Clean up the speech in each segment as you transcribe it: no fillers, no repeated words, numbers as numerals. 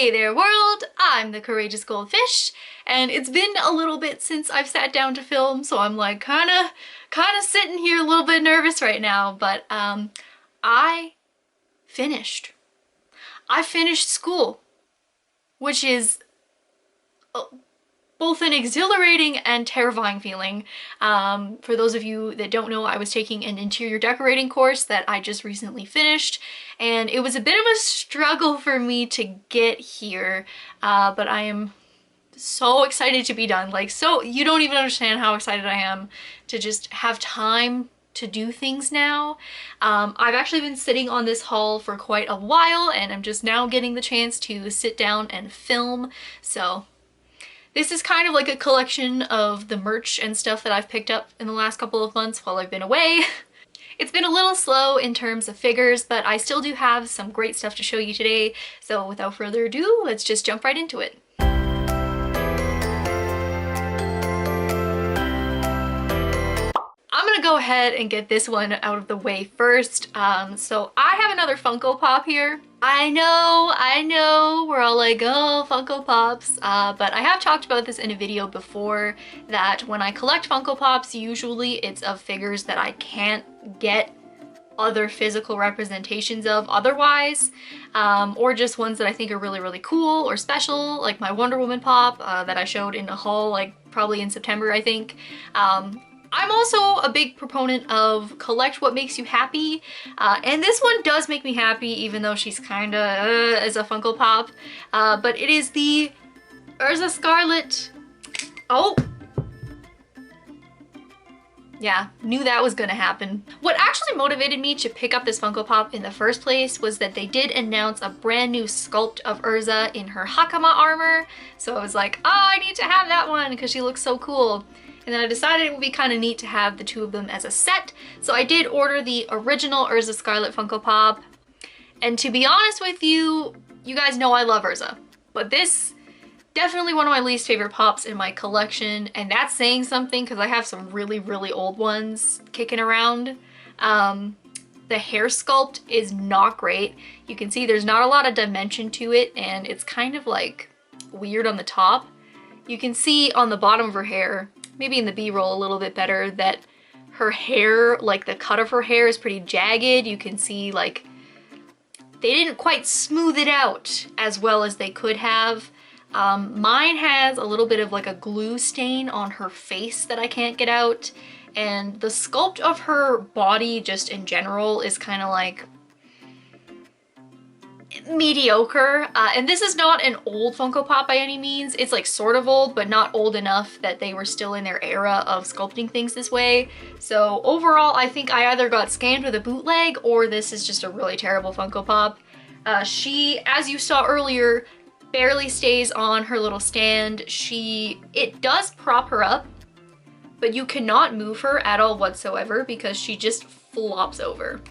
Hey there world, I'm the Courageous Goldfish, and it's been a little bit since I've sat down to film, so I'm like kinda sitting here a little bit nervous right now, but I finished. I finished school, which is both an exhilarating and terrifying feeling. For those of you that don't know, I was taking an interior decorating course that I just recently finished, and it was a bit of a struggle for me to get here, but I am so excited to be done. Like, so you don't even understand how excited I am to just have time to do things now. I've actually been sitting on this haul for quite a while, and I'm just now getting the chance to sit down and film, so this is kind of like a collection of the merch and stuff that I've picked up in the last couple of months while I've been away. It's been a little slow in terms of figures, but I still do have some great stuff to show you today. So without further ado, let's just jump right into it. I'm gonna go ahead and get this one out of the way first. So I have another Funko Pop here. I know, we're all like, oh, Funko Pops, but I have talked about this in a video before, that when I collect Funko Pops, usually it's of figures that I can't get other physical representations of otherwise, or just ones that I think are really cool or special, like my Wonder Woman Pop that I showed in a haul like probably in September, I think. I'm also a big proponent of collect what makes you happy, and this one does make me happy even though she's kinda as a Funko Pop, but it is the Urza Scarlet. Oh! Yeah, knew that was gonna happen. What actually motivated me to pick up this Funko Pop in the first place was that they did announce a brand new sculpt of Urza in her Hakama armor, so I was like, oh, I need to have that one because she looks so cool. And then I decided it would be kind of neat to have the two of them as a set. So I did order the original Urza Scarlet Funko Pop. And to be honest with you, you guys know I love Urza. But this, definitely one of my least favorite pops in my collection. And that's saying something because I have some really old ones kicking around. The hair sculpt is not great. You can see there's not a lot of dimension to it, and it's kind of like weird on the top. You can see on the bottom of her hair, maybe in the B-roll a little bit better, that her hair, like the cut of her hair is pretty jagged. You can see like they didn't quite smooth it out as well as they could have. Mine has a little bit of like a glue stain on her face that I can't get out, and the sculpt of her body just in general is kind of like mediocre, and this is not an old Funko Pop by any means. It's like sort of old, but not old enough that they were still in their era of sculpting things this way. So overall, I think I either got scammed with a bootleg or this is just a really terrible Funko Pop. She, as you saw earlier, barely stays on her little stand. It does prop her up, but you cannot move her at all whatsoever because she just flops over.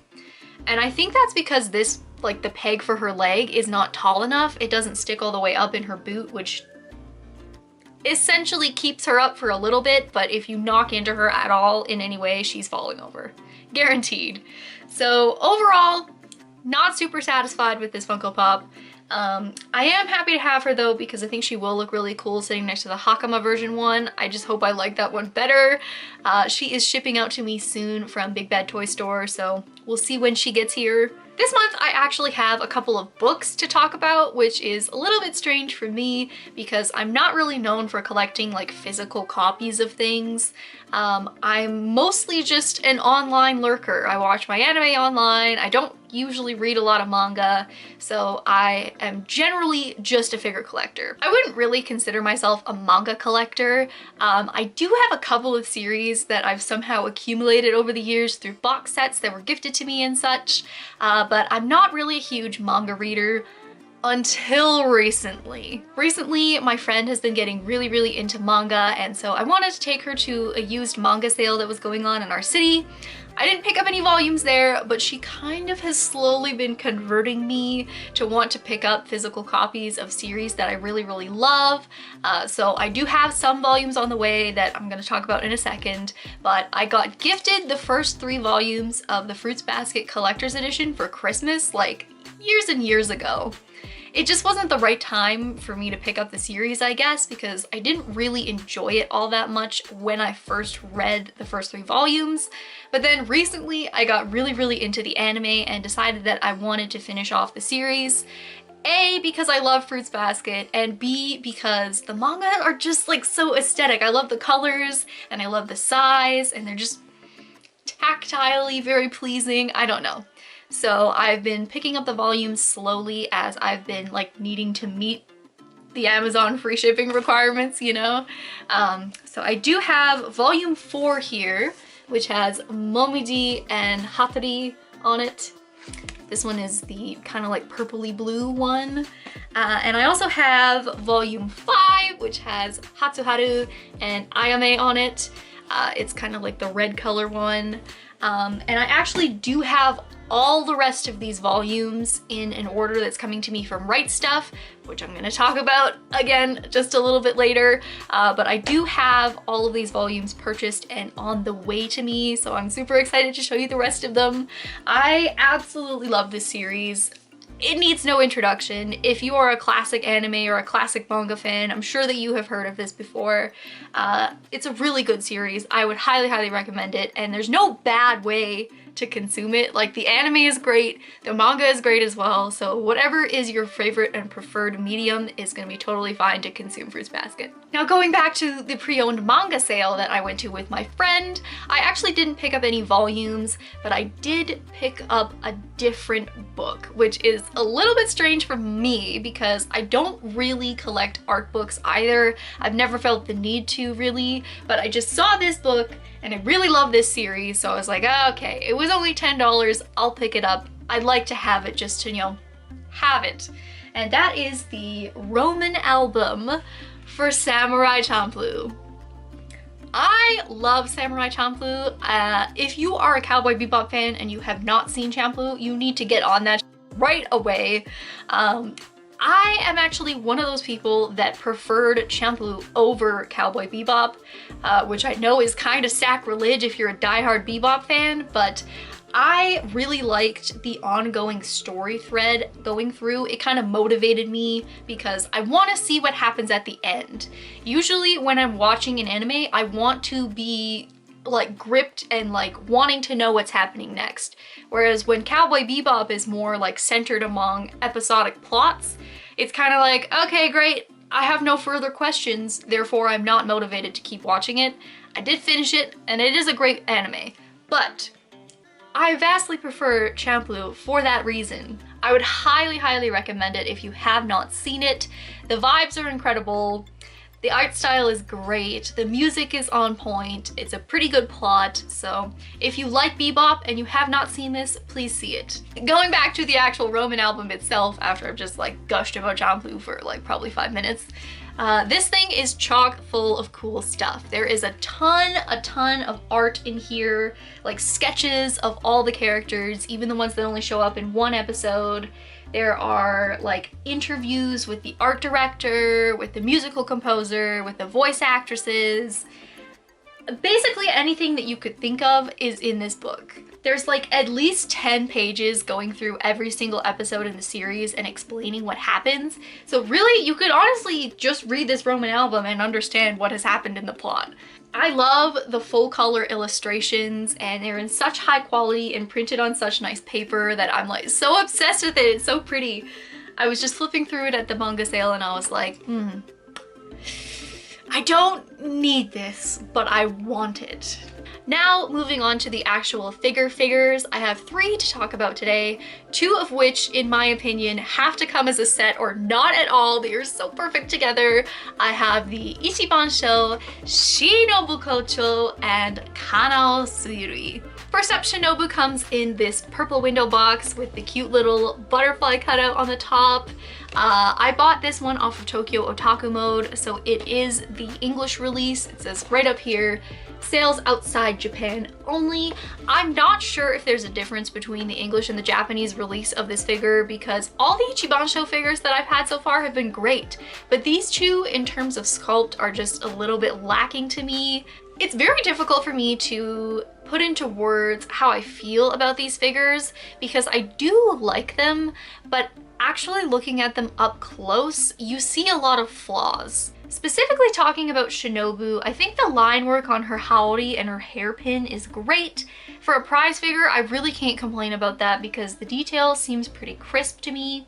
And I think that's because this, like the peg for her leg, is not tall enough. It doesn't stick all the way up in her boot, which essentially keeps her up for a little bit, but if you knock into her at all in any way, she's falling over. Guaranteed. So overall, not super satisfied with this Funko Pop. I am happy to have her though, because I think she will look really cool sitting next to the Hakama version one. I just hope I like that one better. She is shipping out to me soon from Big Bad Toy Store, so we'll see when she gets here. This month I actually have a couple of books to talk about, which is a little bit strange for me because I'm not really known for collecting like physical copies of things. I'm mostly just an online lurker. I watch my anime online. I don't usually read a lot of manga, so I am generally just a figure collector. I wouldn't really consider myself a manga collector. I do have a couple of series that I've somehow accumulated over the years through box sets that were gifted to me and such, but I'm not really a huge manga reader until recently. Recently, my friend has been getting really into manga, and so I wanted to take her to a used manga sale that was going on in our city. I didn't pick up any volumes there, but she kind of has slowly been converting me to want to pick up physical copies of series that I really love. So I do have some volumes on the way that I'm going to talk about in a second, but I got gifted the first 3 volumes of the Fruits Basket Collector's Edition for Christmas like years and years ago. it just wasn't the right time for me to pick up the series, I guess, because I didn't really enjoy it all that much when I first read the first 3 volumes. But then recently I got really into the anime and decided that I wanted to finish off the series. A, because I love Fruits Basket, and B, because the manga are just like so aesthetic. I love the colors and I love the size, and they're just tactilely very pleasing. I don't know. So I've been picking up the volumes slowly as I've been like needing to meet the Amazon free shipping requirements, you know? So I do have volume 4 here, which has Momiji and Hatori on it. This one is the kind of like purpley blue one. And I also have volume 5, which has Hatsuharu and Ayame on it. It's kind of like the red color one. And I actually do have all the rest of these volumes in an order that's coming to me from Right Stuff, which I'm gonna talk about again just a little bit later. But I do have all of these volumes purchased and on the way to me, so I'm super excited to show you the rest of them. I absolutely love this series. It needs no introduction. If you are a classic anime or a classic manga fan, I'm sure that you have heard of this before. It's a really good series. I would highly recommend it, and there's no bad way to consume it. Like, the anime is great, the manga is great as well, so whatever is your favorite and preferred medium is gonna be totally fine to consume Fruits Basket. Now, going back to the pre-owned manga sale that I went to with my friend, I actually didn't pick up any volumes, but I did pick up a different book, which is a little bit strange for me because I don't really collect art books either. I've never felt the need to really, but I just saw this book and I really love this series, so I was like, oh, okay, it was only $10, I'll pick it up. I'd like to have it just to, you know, have it. And that is the Roman album for Samurai Champloo. I love Samurai Champloo. If you are a Cowboy Bebop fan and you have not seen Champloo, you need to get on that right away. I am actually one of those people that preferred Champloo over Cowboy Bebop, which I know is kind of sacrilege if you're a diehard Bebop fan, but I really liked the ongoing story thread going through. It kind of motivated me because I want to see what happens at the end. Usually when I'm watching an anime, I want to be like gripped and like wanting to know what's happening next. Whereas when Cowboy Bebop is more like centered among episodic plots, it's kind of like, okay, great, I have no further questions, therefore I'm not motivated to keep watching it. I did finish it, and it is a great anime, but I vastly prefer Champloo for that reason. I would highly recommend it if you have not seen it. The vibes are incredible. The art style is great, the music is on point, it's a pretty good plot, so if you like Bebop and you have not seen this, please see it. Going back to the actual Roman album itself, after I've just like gushed about Champloo for like probably 5 minutes, this thing is chock full of cool stuff. There is a ton of art in here, like sketches of all the characters, even the ones that only show up in one episode. There are like interviews with the art director, with the musical composer, with the voice actresses. Basically anything that you could think of is in this book. There's like at least 10 pages going through every single episode in the series and explaining what happens. So really, you could honestly just read this Roman album and understand what has happened in the plot. I love the full color illustrations, and they're in such high quality and printed on such nice paper that I'm like so obsessed with it. It's so pretty. I was just flipping through it at the manga sale and I was like, I don't need this, but I want it. Now, moving on to the actual figures, I have 3 to talk about today, 2 of which, in my opinion, have to come as a set or not at all. They are so perfect together. I have the Ichibansho, Shinobu Kocho, and Kanao Suirui. First up, Shinobu comes in this purple window box with the cute little butterfly cutout on the top. I bought this one off of Tokyo Otaku Mode, so it is the English release. It says right up here, sales outside Japan only. I'm not sure if there's a difference between the English and the Japanese release of this figure because all the Ichibansho figures that I've had so far have been great, but these 2 in terms of sculpt are just a little bit lacking to me. It's very difficult for me to put into words how I feel about these figures because I do like them, but actually looking at them up close, you see a lot of flaws. Specifically talking about Shinobu, I think the line work on her haori and her hairpin is great. For a prize figure, I really can't complain about that because the detail seems pretty crisp to me.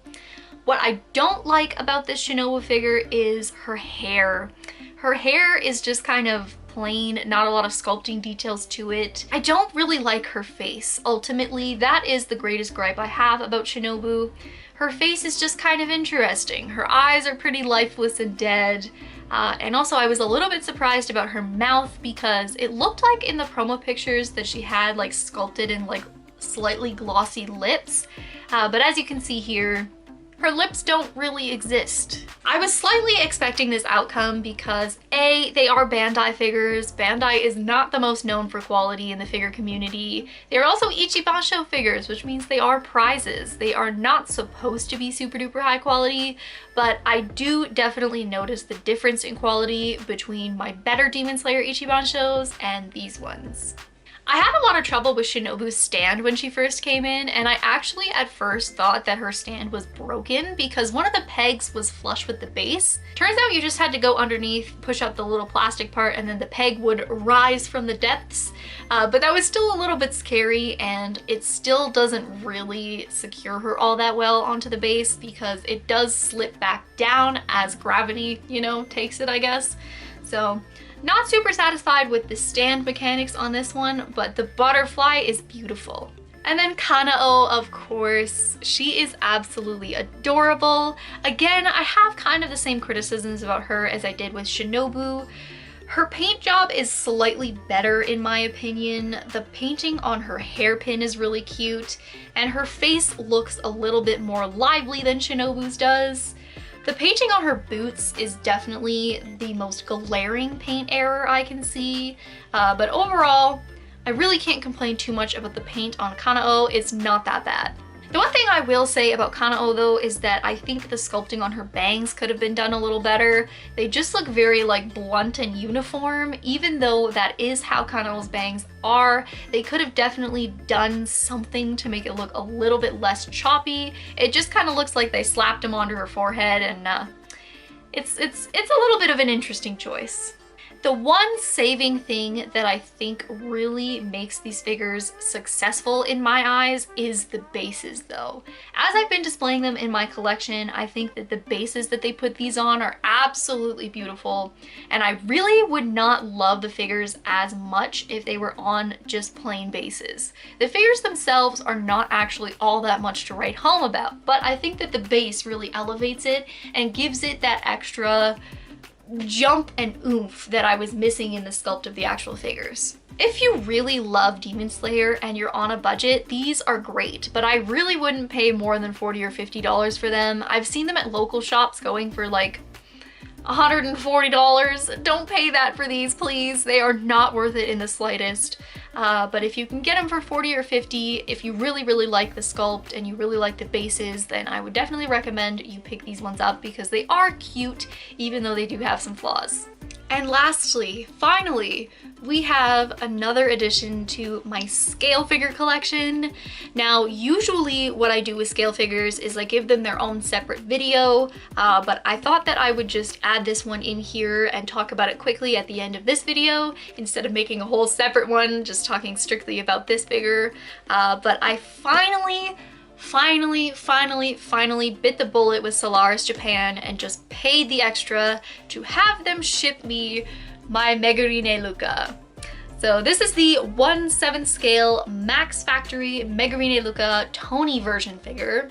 What I don't like about this Shinobu figure is her hair. Her hair is just kind of plain, not a lot of sculpting details to it. I don't really like her face. Ultimately, that is the greatest gripe I have about Shinobu. Her face is just kind of interesting. Her eyes are pretty lifeless and dead. And also I was a little bit surprised about her mouth because it looked like in the promo pictures that she had like sculpted and like slightly glossy lips. But as you can see here, her lips don't really exist. I was slightly expecting this outcome because A, they are Bandai figures. Bandai is not the most known for quality in the figure community. They are also Ichibansho figures, which means they are prizes. They are not supposed to be super duper high quality, but I do definitely notice the difference in quality between my better Demon Slayer Ichibanshos and these ones. I had a lot of trouble with Shinobu's stand when she first came in, and I actually at first thought that her stand was broken because one of the pegs was flush with the base. Turns out you just had to go underneath, push out the little plastic part, and then the peg would rise from the depths. But that was still a little bit scary, and it still doesn't really secure her all that well onto the base because it does slip back down as gravity, you know, takes it, I guess. So not super satisfied with the stand mechanics on this one, but the butterfly is beautiful. And then Kanao, of course, she is absolutely adorable. Again, I have kind of the same criticisms about her as I did with Shinobu. Her paint job is slightly better in my opinion. The painting on her hairpin is really cute, and her face looks a little bit more lively than Shinobu's does. The painting on her boots is definitely the most glaring paint error I can see, but overall, I really can't complain too much about the paint on Kanao. It's not that bad. The one thing I will say about Kanao though is that I think the sculpting on her bangs could have been done a little better. They just look very like blunt and uniform. Even though that is how Kanao's bangs are, they could have definitely done something to make it look a little bit less choppy. It just kind of looks like they slapped them onto her forehead, and it's a little bit of an interesting choice. The one saving thing that I think really makes these figures successful in my eyes is the bases though. As I've been displaying them in my collection, I think that the bases that they put these on are absolutely beautiful, and I really would not love the figures as much if they were on just plain bases. The figures themselves are not actually all that much to write home about, but I think that the base really elevates it and gives it that extra jump and oomph that I was missing in the sculpt of the actual figures. If you really love Demon Slayer and you're on a budget, these are great, but I really wouldn't pay more than $40 or $50 for them. I've seen them at local shops going for like $140. Don't pay that for these, please. They are not worth it in the slightest. But if you can get them for $40 or $50, if you really like the sculpt and you really like the bases, then I would definitely recommend you pick these ones up because they are cute, even though they do have some flaws. And lastly, finally, we have another addition to my scale figure collection. Now, usually what I do with scale figures is I give them their own separate video, but I thought that I would just add this one in here and talk about it quickly at the end of this video instead of making a whole separate one just talking strictly about this figure. But I finally bit the bullet with Solaris Japan and just paid the extra to have them ship me my Megurine Luca. So this is the 1/7 scale Max Factory Megurine Luca Tony version figure.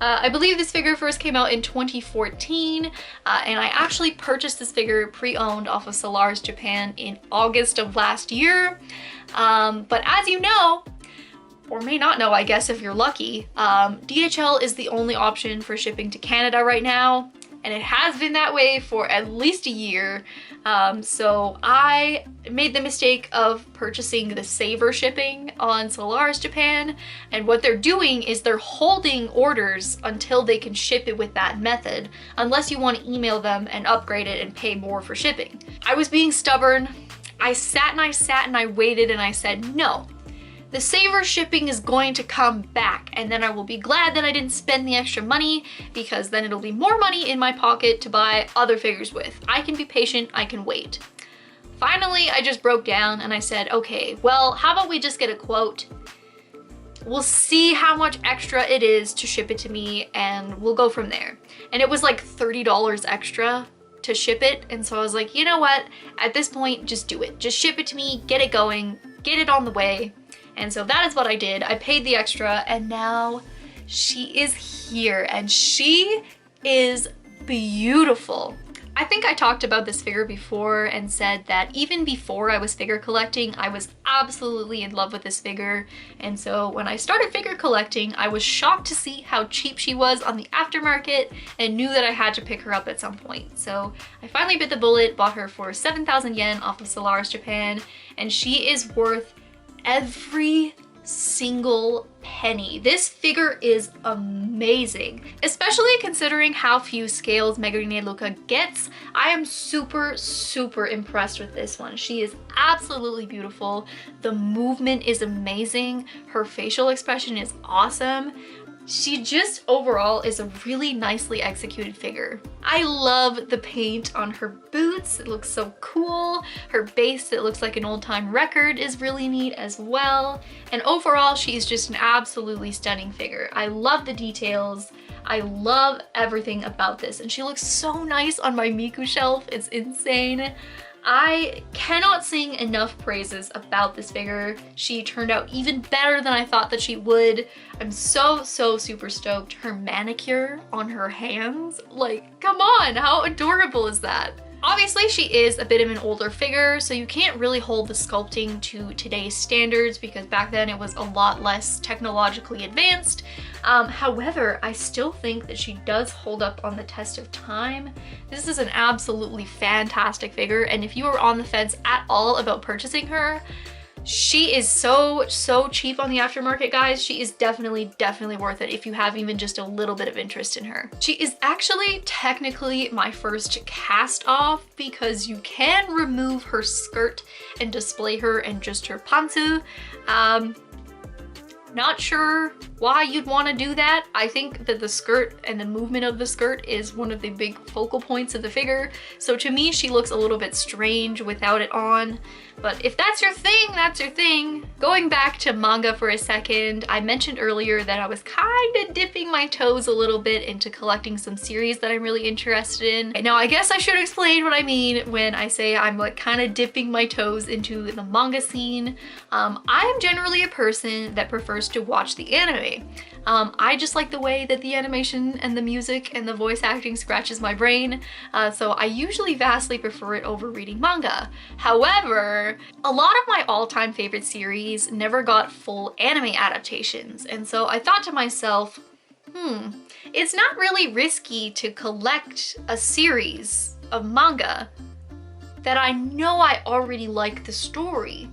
I believe this figure first came out in 2014, and I actually purchased this figure pre-owned off of Solaris Japan in August of last year. But as you know, or may not know, I guess if you're lucky, DHL is the only option for shipping to Canada right now, and it has been that way for at least a year. So I made the mistake of purchasing the Saver shipping on Solaris Japan, and what they're doing is they're holding orders until they can ship it with that method, unless you want to email them and upgrade it and pay more for shipping. I was being stubborn. I sat and I waited and I said, no. the saver shipping is going to come back, and then I will be glad that I didn't spend the extra money, because then it'll be more money in my pocket to buy other figures with. I can be patient, I can wait. Finally, I just broke down and I said, okay, well, how about we just get a quote? We'll see how much extra it is to ship it to me, and we'll go from there. And it was like $30 extra to ship it, and so I was like, you know what? At this point, just do it. Just ship it to me, get it going, get it on the way. And so that is what I did. I paid the extra, and now she is here, and she is beautiful. I think I talked about this figure before and said that even before I was figure collecting, I was absolutely in love with this figure. And so when I started figure collecting, I was shocked to see how cheap she was on the aftermarket and knew that I had to pick her up at some point. So I finally bit the bullet, bought her for 7,000 yen off of Solaris Japan, and she is worth every single penny. This figure is amazing, especially considering how few scales Megurine Luca gets. I am super impressed with this one. She is absolutely beautiful. The movement is amazing. Her facial expression is awesome. She just overall is a really nicely executed figure. I love the paint on her boots. It looks so cool. Her base that looks like an old-time record is really neat as well. And overall, she's just an absolutely stunning figure. I love the details. I love everything about this. And she looks so nice on my Miku shelf. It's insane. I cannot sing enough praises about this figure. She turned out even better than I thought that she would. I'm so super stoked. Her manicure on her hands, like, come on, how adorable is that? Obviously, she is a bit of an older figure, so you can't really hold the sculpting to today's standards because back then it was a lot less technologically advanced. However, I still think that she does hold up on the test of time. This is an absolutely fantastic figure, and if you are on the fence at all about purchasing her, she is so cheap on the aftermarket, guys. She is definitely worth it if you have even just a little bit of interest in her. She is actually technically my first cast off because you can remove her skirt and display her in just her pantsu. Not sure why you'd want to do that. I think that the skirt and the movement of the skirt is one of the big focal points of the figure. So to me, she looks a little bit strange without it on. But if that's your thing, that's your thing. Going back to manga for a second, I mentioned earlier that I was kind of dipping my toes a little bit into collecting some series that I'm really interested in. And now I guess I should explain what I mean when I say I'm like kind of dipping my toes into the manga scene. I am generally a person that prefers to watch the anime. I just like the way that the animation and the music and the voice acting scratches my brain, so I usually vastly prefer it over reading manga. However, a lot of my all-time favorite series never got full anime adaptations, and so I thought to myself, it's not really risky to collect a series of manga that I know I already like the story.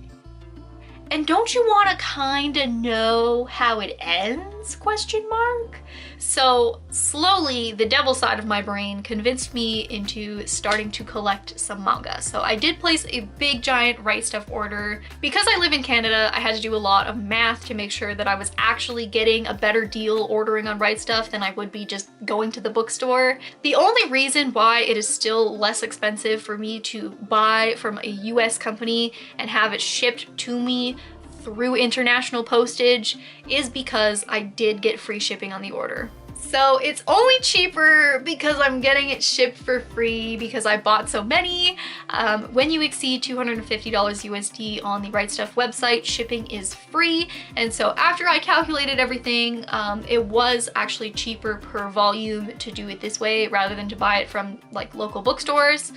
And don't you want to kind of know how it ends, question mark? So slowly, the devil side of my brain convinced me into starting to collect some manga. So I did place a big giant Right Stuff order. Because I live in Canada, I had to do a lot of math to make sure that I was actually getting a better deal ordering on Right Stuff than I would be just going to the bookstore. The only reason why it is still less expensive for me to buy from a US company and have it shipped to me through international postage is because I did get free shipping on the order. So it's only cheaper because I'm getting it shipped for free because I bought so many. When you exceed $250 USD on the Right Stuff website, shipping is free. And so after I calculated everything, it was actually cheaper per volume to do it this way rather than to buy it from like local bookstores.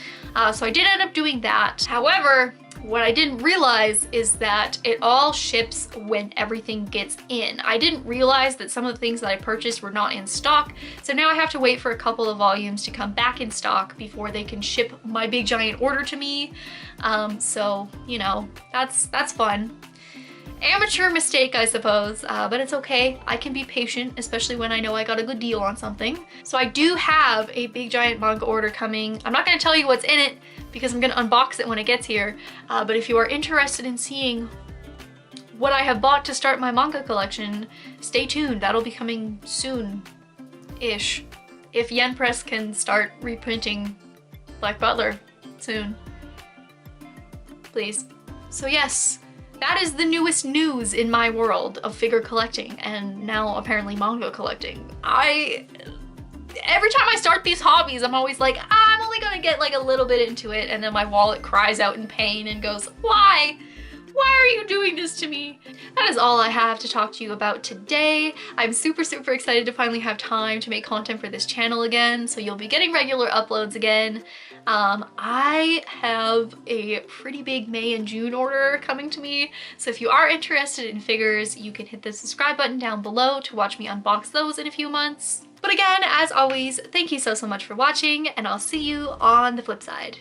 So I did end up doing that. However, what I didn't realize is that it all ships when everything gets in. I didn't realize that some of the things that I purchased were not in stock, so now I have to wait for a couple of volumes to come back in stock before they can ship my big giant order to me. So, you know, that's fun. Amateur mistake, I suppose, but it's okay. I can be patient, especially when I know I got a good deal on something. So I do have a big giant manga order coming. I'm not going to tell you what's in it because I'm going to unbox it when it gets here. But if you are interested in seeing what I have bought to start my manga collection, stay tuned. That'll be coming soon-ish. If Yen Press can start reprinting Black Butler soon. Please. So yes, that is the newest news in my world of figure collecting, and now apparently manga collecting. Every time I start these hobbies, I'm always like, I'm only gonna get like a little bit into it, and then my wallet cries out in pain and goes, why? Why are you doing this to me? That is all I have to talk to you about today. I'm super excited to finally have time to make content for this channel again, so you'll be getting regular uploads again. I have a pretty big May and June order coming to me, so if you are interested in figures, you can hit the subscribe button down below to watch me unbox those in a few months. But again, as always, thank you so much for watching, and I'll see you on the flip side.